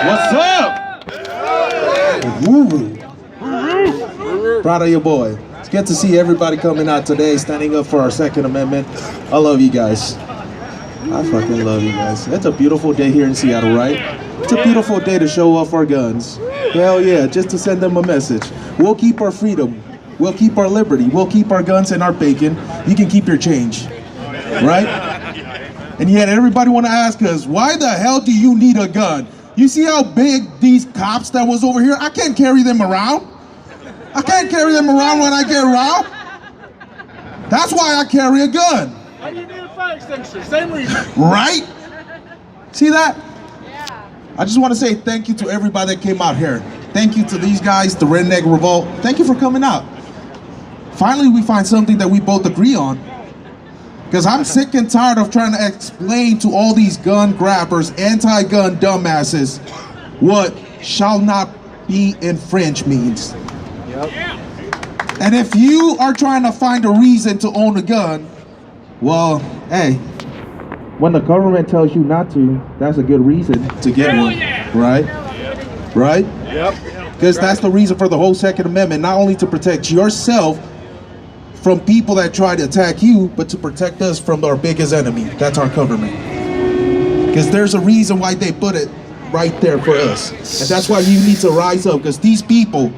What's up? Woo-woo. Proud of your boy. It's good to see everybody coming out today, standing up for our Second Amendment. I love you guys. I fucking love you guys. It's a beautiful day here in Seattle, right? It's a beautiful day to show off our guns. Hell yeah, just to send them a message. We'll keep our freedom. We'll keep our liberty. We'll keep our guns and our bacon. You can keep your change, right? And yet everybody want to ask us, why the hell do you need a gun? You see how big these cops that was over here? I can't carry them around. I can't carry them around when I get around. That's why I carry a gun. Why do you need a fire extinguisher? Same reason. Right? See that? Yeah. I just want to say thank you to everybody that came out here. Thank you to these guys, the Redneck Revolt. Thank you for coming out. Finally, we find something that we both agree on. Because I'm sick and tired of trying to explain to all these gun grabbers, anti-gun dumbasses, what shall not be infringed means. Yep. And if you are trying to find a reason to own a gun, well, hey, when the government tells you not to, that's a good reason to get one, right? Right? Yep. Because that's the reason for the whole Second Amendment, not only to protect yourself from people that try to attack you, but to protect us from our biggest enemy. That's our government. Because there's a reason why they put it right there for us. And that's why you need to rise up, because these people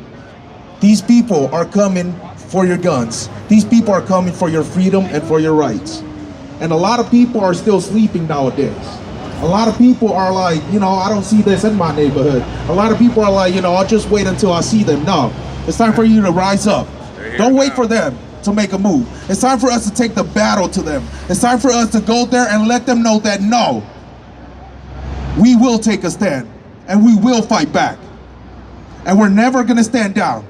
are coming for your guns. These people are coming for your freedom and for your rights. And a lot of people are still sleeping nowadays. A lot of people are like, you know, I don't see this in my neighborhood. A lot of people are like, you know, I'll just wait until I see them. No, it's time for you to rise up. Don't wait for them to make a move. It's time for us to take the battle to them. It's time for us to go there and let them know that no, we will take a stand and we will fight back. And we're never gonna stand down.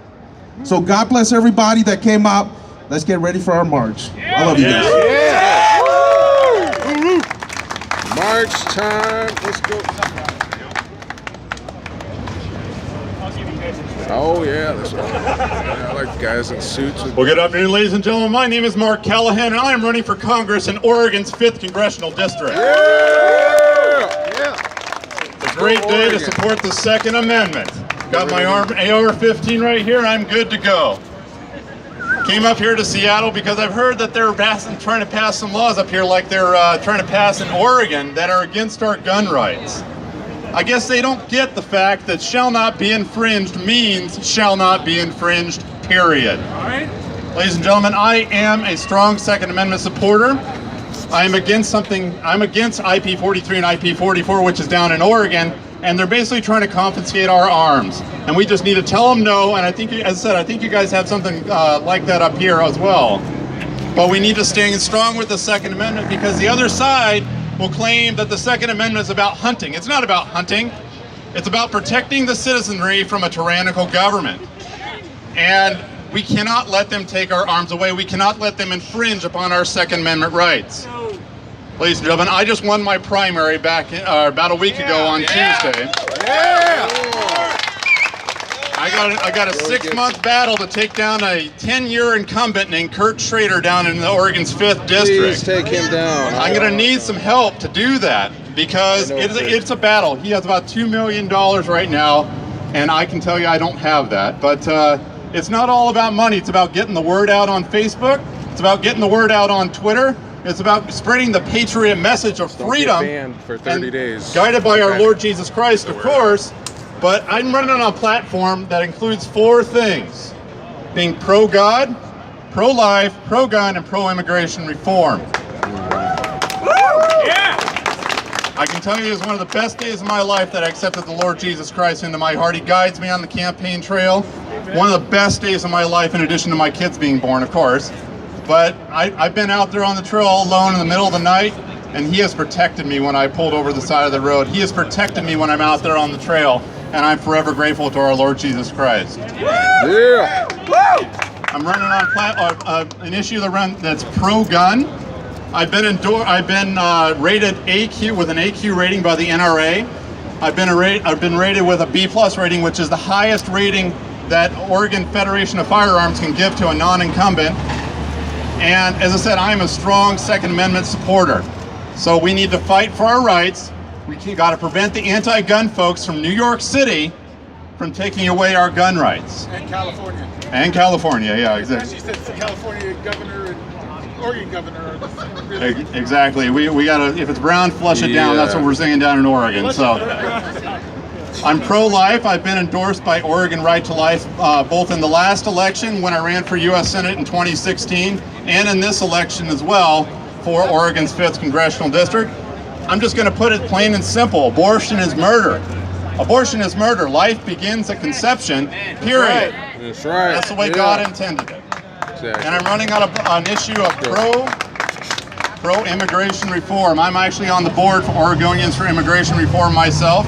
So God bless everybody that came out. Let's get ready for our march. I love you guys. Yeah. March time. Let's go. Oh yeah, that's right. Yeah, I like the guys in suits. Well, good afternoon, ladies and gentlemen. My name is Mark Callahan, and I am running for Congress in Oregon's 5th Congressional District. Yeah. It's a great day to support the Second Amendment. Got my AR-15 right here, and I'm good to go. Came up here to Seattle because I've heard that they're trying to pass some laws up here like they're trying to pass in Oregon that are against our gun rights. I guess they don't get the fact that shall not be infringed means shall not be infringed, period. All right. Ladies and gentlemen, I am a strong Second Amendment supporter. I'm against IP-43 and IP-44, which is down in Oregon, and they're basically trying to confiscate our arms. And we just need to tell them no, and I think, as I said, I think you guys have something like that up here as well. But we need to stand strong with the Second Amendment, because the other side will claim that the Second Amendment is about hunting. It's not about hunting. It's about protecting the citizenry from a tyrannical government. And we cannot let them take our arms away. We cannot let them infringe upon our Second Amendment rights. Ladies and gentlemen, I just won my primary back about a week ago on Tuesday. I got a 6-month battle to take down a 10-year incumbent named Kurt Schrader down in the Oregon's 5th District. Please take him down. I'm going to need some help to do that, because it's a battle. He has about $2 million right now, and I can tell you I don't have that. But it's not all about money. It's about getting the word out on Facebook. It's about getting the word out on Twitter. It's about spreading the patriot message of freedom. Banned for 30 days. Guided by our Lord Jesus Christ, of course. But I'm running on a platform that includes 4 things: being pro-God, pro-life, pro-gun, and pro-immigration reform. I can tell you it was one of the best days of my life that I accepted the Lord Jesus Christ into my heart. He guides me on the campaign trail. One of the best days of my life, in addition to my kids being born, of course. But I've been out there on the trail all alone in the middle of the night, and He has protected me when I pulled over the side of the road. He has protected me when I'm out there on the trail, and I'm forever grateful to our Lord Jesus Christ. Yeah. I'm running on an issue that's pro-gun. I've been rated AQ with an AQ rating by the NRA. I've been rated with a B+ rating, which is the highest rating that Oregon Federation of Firearms can give to a non-incumbent. And as I said, I am a strong Second Amendment supporter. So we need to fight for our rights. We got to prevent the anti-gun folks from New York City from taking away our gun rights. And California. And California, yeah, exactly. She said the California governor and Oregon governor. Really Exactly. We got to, if it's brown, flush it down. That's what we're saying down in Oregon. So I'm pro-life. I've been endorsed by Oregon Right to Life both in the last election when I ran for U.S. Senate in 2016 and in this election as well for Oregon's 5th Congressional District. I'm just going to put it plain and simple. Abortion is murder. Abortion is murder. Life begins at conception, period. That's right. That's the way God intended it. Exactly. And I'm running on an issue of pro-immigration reform. I'm actually on the board for Oregonians for Immigration Reform myself.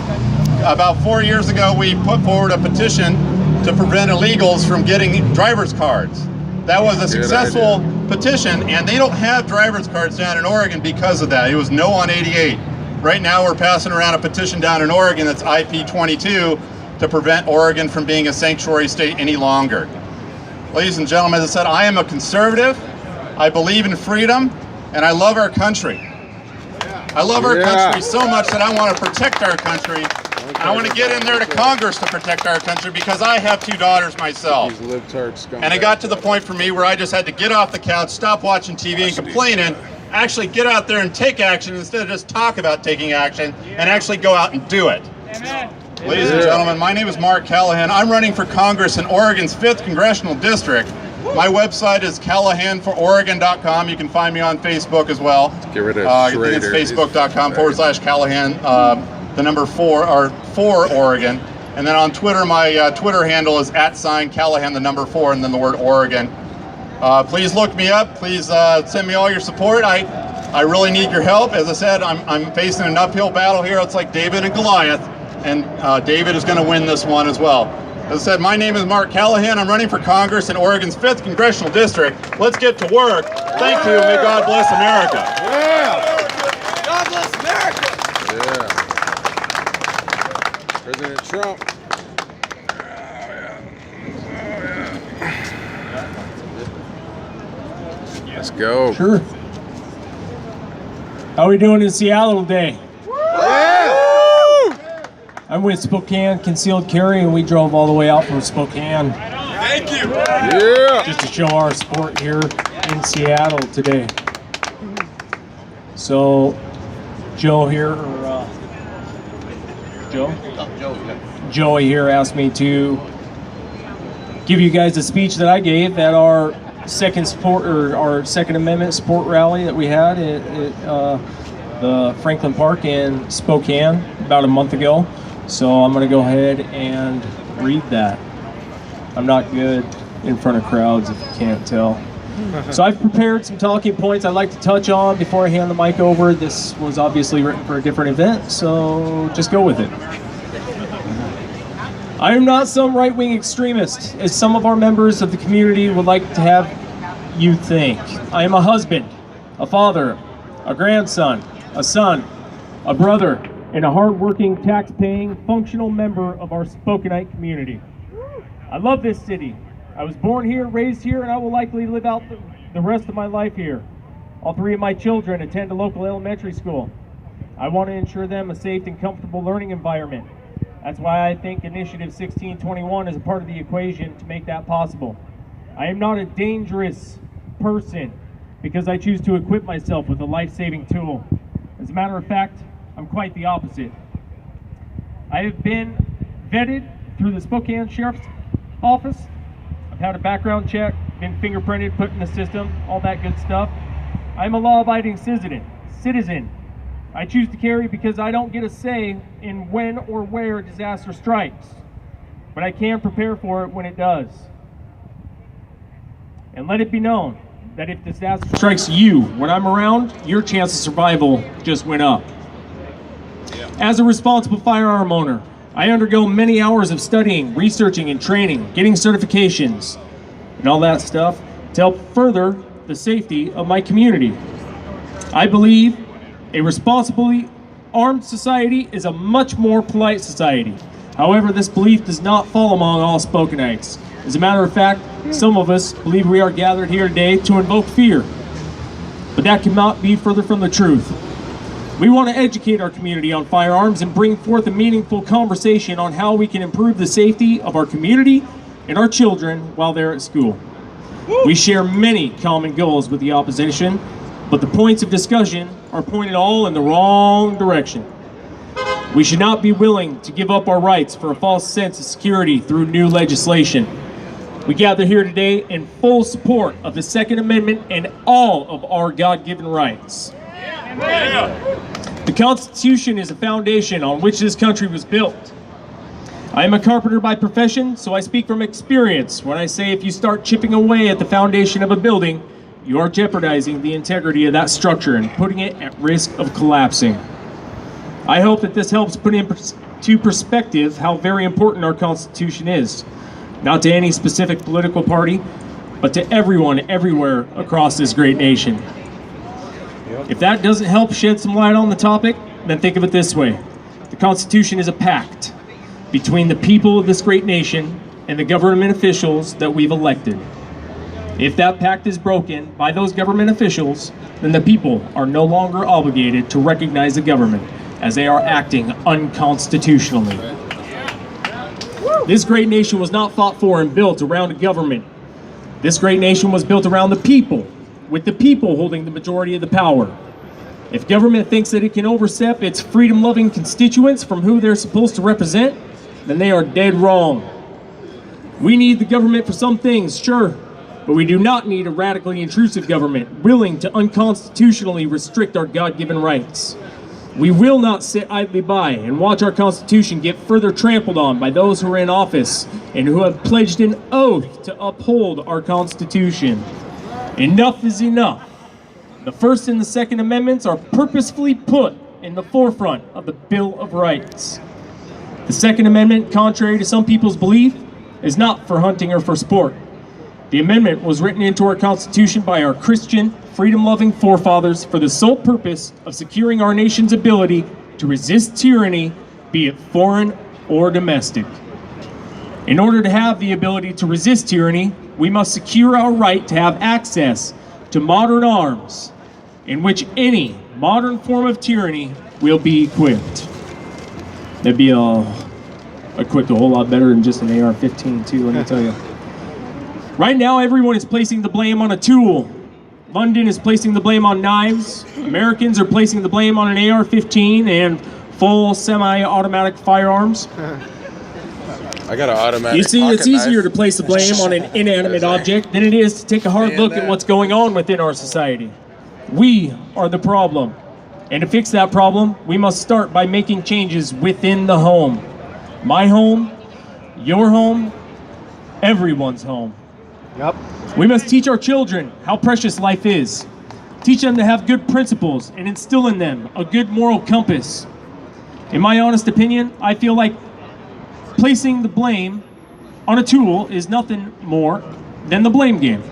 About 4 years ago, we put forward a petition to prevent illegals from getting driver's cards. That was a successful petition, and they don't have driver's cards down in Oregon because of that. It was no on 88. Right now, we're passing around a petition down in Oregon that's IP 22 to prevent Oregon from being a sanctuary state any longer. Ladies and gentlemen, as I said, I am a conservative. I believe in freedom, and I love our country. I love our country so much that I want to protect our country. I want to get in there to Congress to protect our country because I have 2 daughters myself. These libtard scumbags. And it got to the point for me where I just had to get off the couch, stop watching TV and complaining, actually get out there and take action instead of just talk about taking action and actually go out and do it. Amen. Ladies and gentlemen, my name is Mark Callahan. I'm running for Congress in Oregon's 5th Congressional District. My website is CallahanForOregon.com. You can find me on Facebook as well. Get rid of I think it's Schrader. Facebook.com/Callahan, the number 4, or for Oregon. And then on Twitter, my Twitter handle is @Callahan, the number 4, and then the word Oregon. Please look me up. Please send me all your support. I really need your help. As I said, I'm facing an uphill battle here. It's like David and Goliath, and David is going to win this one as well. As I said, my name is Mark Callahan. I'm running for Congress in Oregon's 5th Congressional District. Let's get to work. Thank you. May God bless America. God bless America. Yeah. President Trump. Let's go. Sure. How are we doing in Seattle today? I'm with Spokane Concealed Carry, and we drove all the way out from Spokane Thank you. Yeah. just to show our support here in Seattle today. So, Joe here, or Joey here asked me to give you guys a speech that I gave at our Second Amendment support rally that we had at the Franklin Park in Spokane about a month ago. So I'm going to go ahead and read that. I'm not good in front of crowds, if you can't tell. So I've prepared some talking points I'd like to touch on before I hand the mic over. This was obviously written for a different event, so just go with it. I am not some right-wing extremist, as some of our members of the community would like to have you think. I am a husband, a father, a grandson, a son, a brother, and a hard-working, tax-paying, functional member of our Spokanite community. I love this city. I was born here, raised here, and I will likely live out the rest of my life here. All 3 of my children attend a local elementary school. I want to ensure them a safe and comfortable learning environment. That's why I think Initiative 1621 is a part of the equation to make that possible. I am not a dangerous person because I choose to equip myself with a life-saving tool. As a matter of fact, I'm quite the opposite. I have been vetted through the Spokane Sheriff's Office. I've had a background check, been fingerprinted, put in the system, all that good stuff. I'm a law-abiding citizen. I choose to carry because I don't get a say in when or where disaster strikes, but I can prepare for it when it does. And let it be known that if disaster strikes you when I'm around, your chance of survival just went up. As a responsible firearm owner, I undergo many hours of studying, researching, and training, getting certifications, and all that stuff to help further the safety of my community. I believe a responsibly armed society is a much more polite society. However, this belief does not fall among all Spokanites. As a matter of fact, some of us believe we are gathered here today to invoke fear. But that cannot be further from the truth. We want to educate our community on firearms and bring forth a meaningful conversation on how we can improve the safety of our community and our children while they're at school. We share many common goals with the opposition, but the points of discussion are pointed all in the wrong direction. We should not be willing to give up our rights for a false sense of security through new legislation. We gather here today in full support of the Second Amendment and all of our God-given rights. The Constitution is a foundation on which this country was built. I am a carpenter by profession, so I speak from experience when I say if you start chipping away at the foundation of a building, you are jeopardizing the integrity of that structure and putting it at risk of collapsing. I hope that this helps put into perspective how very important our Constitution is, not to any specific political party, but to everyone everywhere across this great nation. If that doesn't help shed some light on the topic, then think of it this way. The Constitution is a pact between the people of this great nation and the government officials that we've elected. If that pact is broken by those government officials, then the people are no longer obligated to recognize the government as they are acting unconstitutionally. This great nation was not fought for and built around a government. This great nation was built around the people, with the people holding the majority of the power. If government thinks that it can overstep its freedom-loving constituents from who they're supposed to represent, then they are dead wrong. We need the government for some things, sure, but we do not need a radically intrusive government willing to unconstitutionally restrict our God-given rights. We will not sit idly by and watch our Constitution get further trampled on by those who are in office and who have pledged an oath to uphold our Constitution. Enough is enough. The First and the Second Amendments are purposefully put in the forefront of the Bill of Rights. The Second Amendment, contrary to some people's belief, is not for hunting or for sport. The amendment was written into our Constitution by our Christian, freedom-loving forefathers for the sole purpose of securing our nation's ability to resist tyranny, be it foreign or domestic. In order to have the ability to resist tyranny, we must secure our right to have access to modern arms in which any modern form of tyranny will be equipped. That'd be equipped a whole lot better than just an AR-15 too, let me tell you. Right now, everyone is placing the blame on a tool. London is placing the blame on knives. Americans are placing the blame on an AR-15 and full semi-automatic firearms. I got an automatic. You see, it's pocket easier knife. to place the blame on an inanimate object than it is to take a hard look at what's going on within our society. We are the problem. And to fix that problem, we must start by making changes within the home. My home, your home, everyone's home. Yep. We must teach our children how precious life is. Teach them to have good principles and instill in them a good moral compass. In my honest opinion, I feel like placing the blame on a tool is nothing more than the blame game.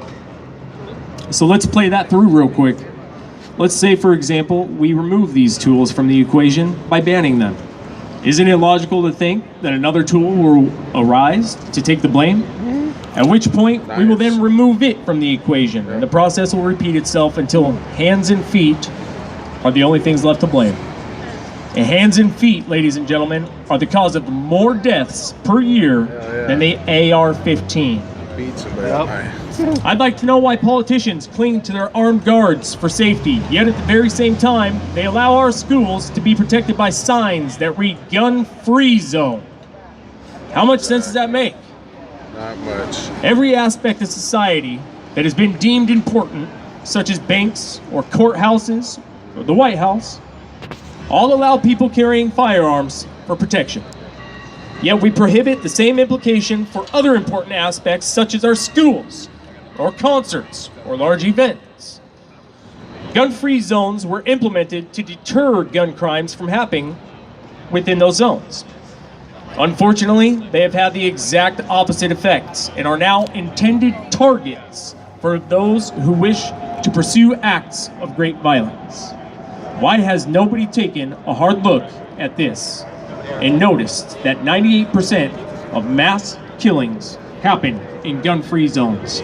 So let's play that through real quick. Let's say, for example, we remove these tools from the equation by banning them. Isn't it logical to think that another tool will arise to take the blame? At which point, we will then remove it from the equation, and the process will repeat itself until hands and feet are the only things left to blame. And hands and feet, ladies and gentlemen, are the cause of more deaths per year than the AR-15. Beats it, man. I'd like to know why politicians cling to their armed guards for safety, yet at the very same time, they allow our schools to be protected by signs that read gun-free zone. How much sense does that make? Not much. Every aspect of society that has been deemed important, such as banks or courthouses or the White House, all allow people carrying firearms for protection. Yet we prohibit the same implication for other important aspects such as our schools, or concerts, or large events. Gun-free zones were implemented to deter gun crimes from happening within those zones. Unfortunately, they have had the exact opposite effects and are now intended targets for those who wish to pursue acts of great violence. Why has nobody taken a hard look at this and noticed that 98% of mass killings happen in gun-free zones?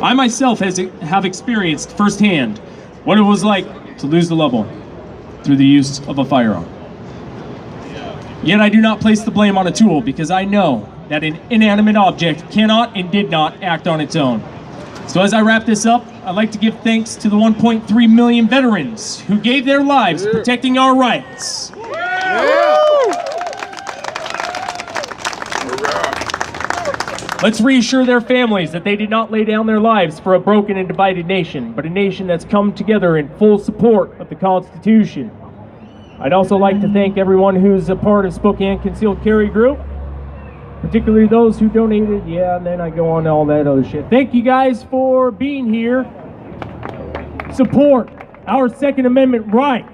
I myself have experienced firsthand what it was like to lose the loved one. through the use of a firearm. Yet I do not place the blame on a tool because I know that an inanimate object cannot and did not act on its own. So as I wrap this up, I'd like to give thanks to the 1.3 million veterans who gave their lives protecting our rights. Let's reassure their families that they did not lay down their lives for a broken and divided nation, but a nation that's come together in full support of the Constitution. I'd also like to thank everyone who's a part of Spokane Concealed Carry Group, particularly those who donated, and then I go on to all that other shit. Thank you guys for being here. Support our Second Amendment right.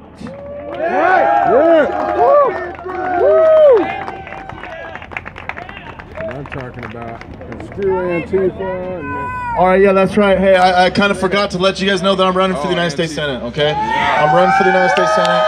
I'm talking about screw Antifa. All right, yeah, that's right. Hey, I kind of forgot to let you guys know that I'm running for the United States Senate, okay? I'm running for the United States Senate.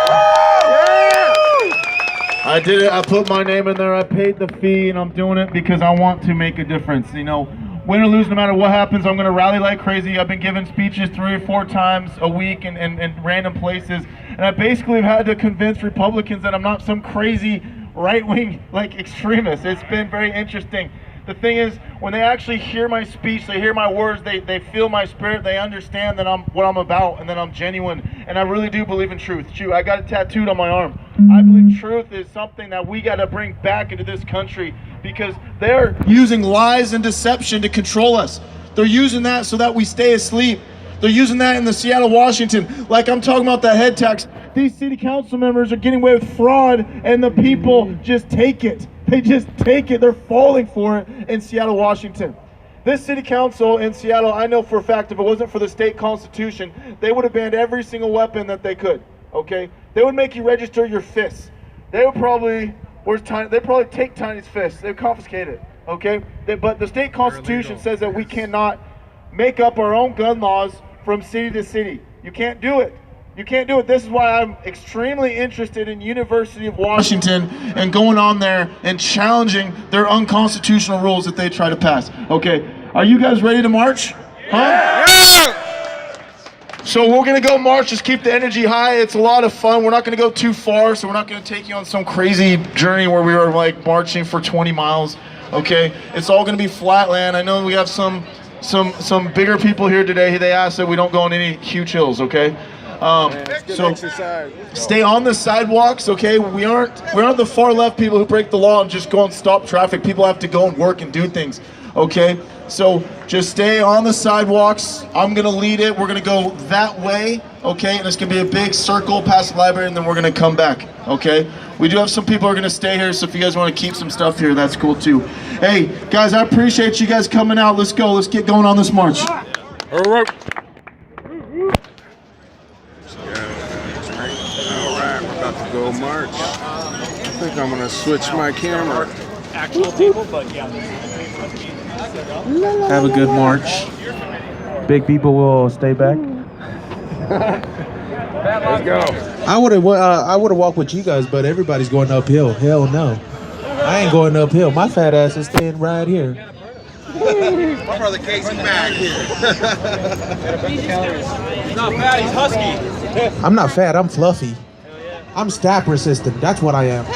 I did it. I put my name in there. I paid the fee, and I'm doing it because I want to make a difference. You know, win or lose, no matter what happens, I'm going to rally like crazy. I've been giving speeches 3 or 4 times a week in random places, and I basically have had to convince Republicans that I'm not some crazy right-wing like extremist. It's been very interesting. The thing is, when they actually hear my speech, they hear my words, they feel my spirit, they understand that I'm what I'm about and that I'm genuine. And I really do believe in truth. Shoot, I got it tattooed on my arm. I believe truth is something that we got to bring back into this country because they're using lies and deception to control us. They're using that so that we stay asleep. They're using that in the Seattle, Washington. Like I'm talking about the head tax. These city council members are getting away with fraud and the people just take it. They just take it. They're falling for it in Seattle, Washington. This city council in Seattle, I know for a fact if it wasn't for the state constitution, they would have banned every single weapon that they could, okay? They would make you register your fists. They would probably, they'd probably take Tiny's fists. They'd confiscate it, okay? But the state constitution says that we cannot make up our own gun laws from city to city. You can't do it. You can't do it. This is why I'm extremely interested in University of Washington and going on there and challenging their unconstitutional rules that they try to pass. Okay, are you guys ready to march? Huh? Yeah! So we're gonna go march, just keep the energy high. It's a lot of fun. We're not gonna go too far, so we're not gonna take you on some crazy journey where we are like marching for 20 miles, okay? It's all gonna be flat land. I know we have some bigger people here today. They asked that we don't go on any huge hills, okay? So stay on the sidewalks, okay? We aren't the far left people who break the law and just go and stop traffic. People have to go and work and do things, okay? So just stay on the sidewalks. I'm gonna lead it. We're gonna go that way, okay? And it's gonna be a big circle past the library, and then we're gonna come back, okay? We do have some people who are gonna stay here, so if you guys wanna keep some stuff here, that's cool too. Hey, guys, I appreciate you guys coming out. Let's go. Let's get going on this march. All right. Alright, we're about to go march. I think I'm gonna switch my camera. Actual people, but yeah. Have a good march. Big people will stay back. Let's go. I would have walked with you guys, but everybody's going uphill. Hell no. I ain't going uphill. My fat ass is staying right here. My brother Casey back here. He's not fat, he's husky. I'm not fat, I'm fluffy. I'm stap resistant. That's what I am.